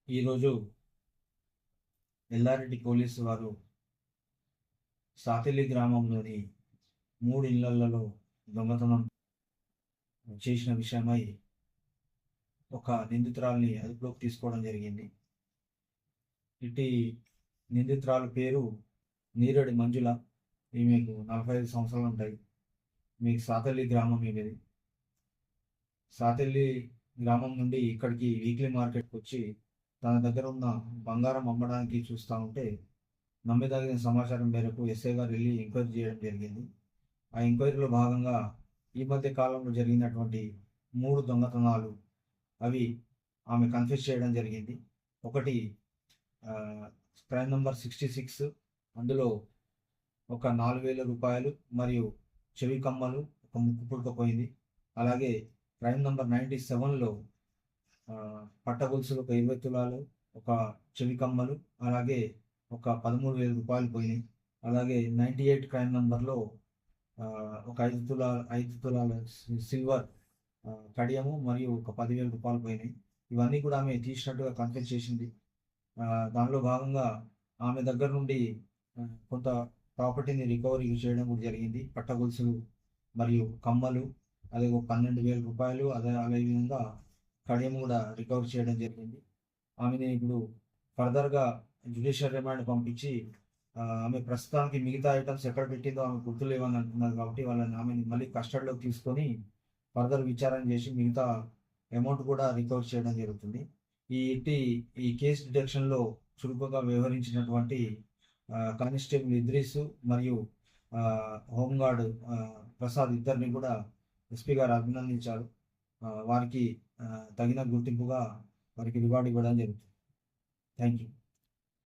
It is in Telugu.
ఈరోజు ఎల్లారెడ్డి పోలీసు వారు సాతిలి గ్రామంలోని 3 ఇళ్లలో దొంగతనం చేసిన విషయమై ఒక నిందితురాల్ని అదుపులోకి తీసుకోవడం జరిగింది. ఇటు నిందితురాలు పేరు నీరడి మంజుల. ఈమెకు 45 సంవత్సరాలు ఉంటాయి. మీకు సాతిలి గ్రామం ఈమెది. సాతిలి గ్రామం నుండి ఇక్కడికి వీక్లీ మార్కెట్కి వచ్చి తన దగ్గర ఉన్న బంగారం అమ్మడానికి చూస్తూ ఉంటే నమ్మదగిన సమాచారం మేరకు ఎస్ఐ గారు వెళ్ళి ఎంక్వైరీ చేయడం జరిగింది. ఆ ఎంక్వైరీలో భాగంగా ఈ మధ్య కాలంలో జరిగినటువంటి 3 దొంగతనాలు అవి ఆమె కన్ఫెస్ చేయడం జరిగింది. ఒకటి క్రైమ్ నంబర్ 66, అందులో ఒక 4,000 రూపాయలు మరియు చెవి కమ్మలు, ఒక ముక్కు పుడకపోయింది. అలాగే క్రైమ్ నంబర్ 97లో పట్టగొలుసులు ఒక 20 తులాలు, ఒక చెవి కమ్మలు, అలాగే ఒక 13,000 రూపాయలు పోయినాయి. అలాగే 98 క్రైమ్ నంబర్లో ఒక 5 తులాల సిల్వర్ కడియము మరియు ఒక 10,000 రూపాయలు పోయినాయి. ఇవన్నీ కూడా ఆమె తీసినట్టుగా కన్ఫెస్ చేసింది. దానిలో భాగంగా ఆమె దగ్గర నుండి కొంత ప్రాపర్టీని రికవరీ చేయడం కూడా జరిగింది. పట్టగొలుసులు మరియు కమ్మలు, అదే ఒక 12,000 రూపాయలు, అదేవిధంగా కడియం కూడా రికవర్ చేయడం జరిగింది. ఆమెని ఇప్పుడు ఫర్దర్గా జ్యుడిషియల్ రిమాండ్ పంపించి ఆమె ప్రస్తుతానికి మిగతా ఐటమ్స్ ఎక్కడ పెట్టిందో ఆమె గుర్తులేవని అంటున్నారు. కాబట్టి ఆమెని మళ్ళీ కస్టడీలోకి తీసుకొని ఫర్దర్ విచారణ చేసి మిగతా అమౌంట్ కూడా రికవర్ చేయడం జరుగుతుంది. ఈ కేసు డిటెక్షన్లో చురుకుగా వ్యవహరించినటువంటి కానిస్టేబుల్ ఇద్రీసు మరియు హోంగార్డ్ ప్రసాద్ ఇద్దరిని కూడా ఎస్పీ గారు అభినందించారు. వారికి తగిన గుర్తింపుగా వారికి రివార్డు ఇవ్వడం జరుగుతుంది. Thank you.